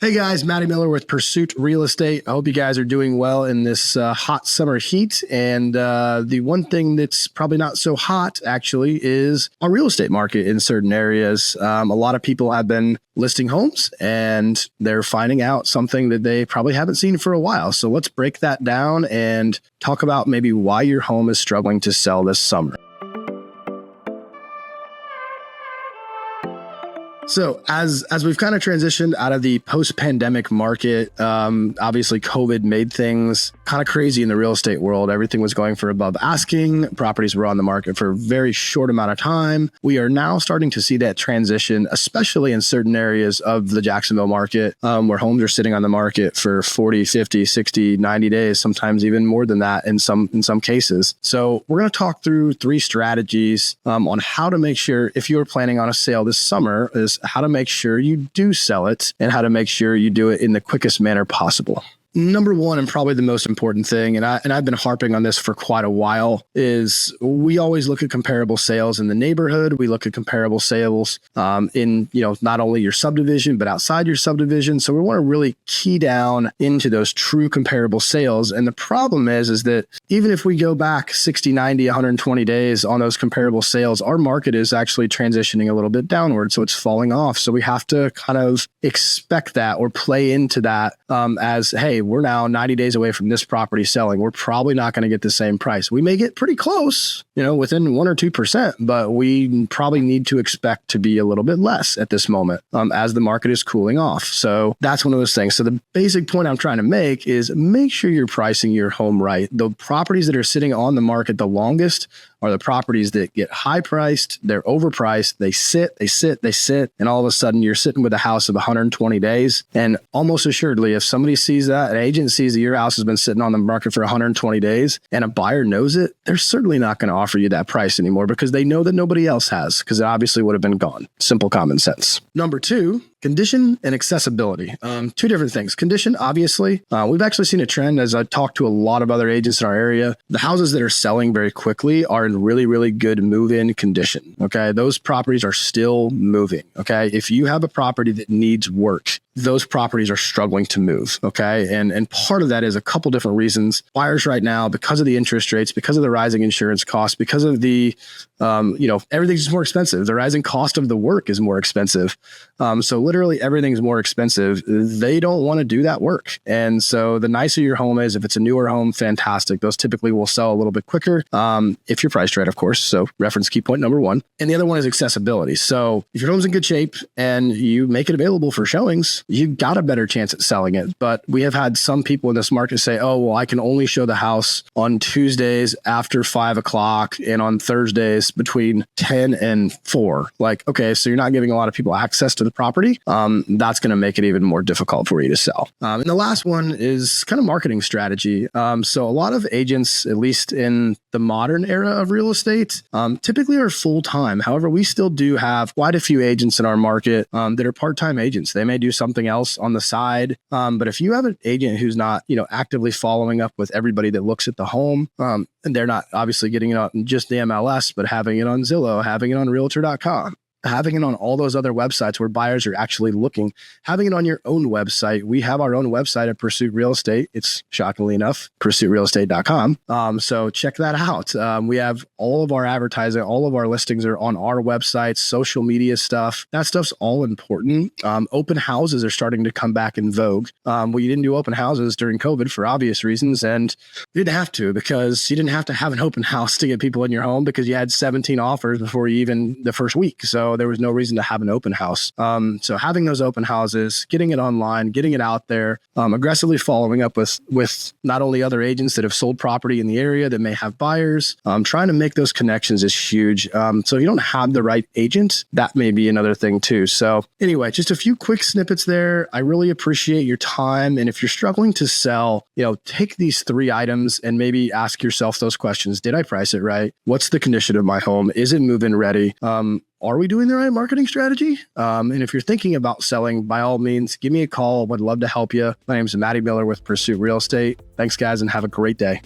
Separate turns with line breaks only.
Hey guys, Matty Miller with Pursuit Real Estate. I hope you guys are doing well in this hot summer heat. And the one thing that's probably not so hot actually is our real estate market in certain areas. A lot of people have been listing homes and they're finding out something that they probably haven't seen for a while. So let's break that down and talk about maybe why your home is struggling to sell this summer. So as we've kind of transitioned out of the post-pandemic market, obviously COVID made things kind of crazy in the real estate world. Everything was going for above asking. Properties were on the market for a very short amount of time. We are now starting to see that transition, especially in certain areas of the Jacksonville market, where homes are sitting on the market for 40, 50, 60, 90 days, sometimes even more than that in some cases. So we're going to talk through 3 strategies on how to make sure, if you're planning on a sale this summer, is how to make sure you do sell it and how to make sure you do it in the quickest manner possible. Number one, and probably the most important thing, and I've been harping on this for quite a while, is we always look at comparable sales in the neighborhood. We look at comparable sales in, not only your subdivision, but outside your subdivision. So we want to really key down into those true comparable sales. And the problem is that even if we go back 60, 90, 120 days on those comparable sales, our market is actually transitioning a little bit downward. So it's falling off. So we have to kind of expect that or play into that as, hey, we're now 90 days away from this property selling. We're probably not going to get the same price. We may get pretty close, within 1 or 2%, but we probably need to expect to be a little bit less at this moment as the market is cooling off. So that's one of those things. So the basic point I'm trying to make is make sure you're pricing your home right. The properties that are sitting on the market the longest are the properties that get high priced, they're overpriced, they sit, and all of a sudden you're sitting with a house of 120 days. And almost assuredly, if somebody sees that, an agent sees that your house has been sitting on the market for 120 days and a buyer knows it, they're certainly not going to offer you that price anymore because they know that nobody else has, because it obviously would have been gone. Simple common sense. Number 2, condition and accessibility. 2 different things. Condition, obviously, we've actually seen a trend as I talked to a lot of other agents in our area. The houses that are selling very quickly are in really, really good move-in condition. Okay. Those properties are still moving. Okay. If you have a property that needs work, those properties are struggling to move. Okay. And part of that is a couple different reasons. Buyers right now, because of the interest rates, because of the rising insurance costs, because of the, everything's just more expensive. The rising cost of the work is more expensive. So literally everything's more expensive. They don't want to do that work. And so the nicer your home is, if it's a newer home, fantastic. Those typically will sell a little bit quicker. If you're priced right, of course. So reference key point number 1. And the other one is accessibility. So if your home's in good shape and you make it available for showings, you've got a better chance at selling it. But we have had some people in this market say, oh, well, I can only show the house on Tuesdays after 5 o'clock and on Thursdays between 10 and 4. Like, okay, so you're not giving a lot of people access to the property. That's going to make it even more difficult for you to sell. And the last one is kind of marketing strategy. So a lot of agents, at least in the modern era of real estate, typically are full-time. However, we still do have quite a few agents in our market that are part-time agents. They may do something else on the side. But if you have an agent who's not, actively following up with everybody that looks at the home, and they're not obviously getting it on just the MLS, but having it on Zillow, having it on Realtor.com, having it on all those other websites where buyers are actually looking, having it on your own website. We have our own website at Pursuit Real Estate. It's shockingly enough, pursuitrealestate.com. So check that out. We have all of our advertising, all of our listings are on our website, social media stuff. That stuff's all important. Open houses are starting to come back in vogue. We didn't do open houses during COVID for obvious reasons. And you didn't have to, because you didn't have to have an open house to get people in your home because you had 17 offers before you even the first week. So there was no reason to have an open house. So having those open houses, getting it online, getting it out there, aggressively following up with not only other agents that have sold property in the area that may have buyers, trying to make those connections is huge. So if you don't have the right agent, that may be another thing too. So anyway, just a few quick snippets there. I really appreciate your time. And if you're struggling to sell, take these 3 items and maybe ask yourself those questions. Did I price it right? What's the condition of my home? Is it move-in ready? Are we doing the right marketing strategy? And if you're thinking about selling, by all means, give me a call. Would love to help you. My name is Matty Miller with Pursuit Real Estate. Thanks, guys, and have a great day.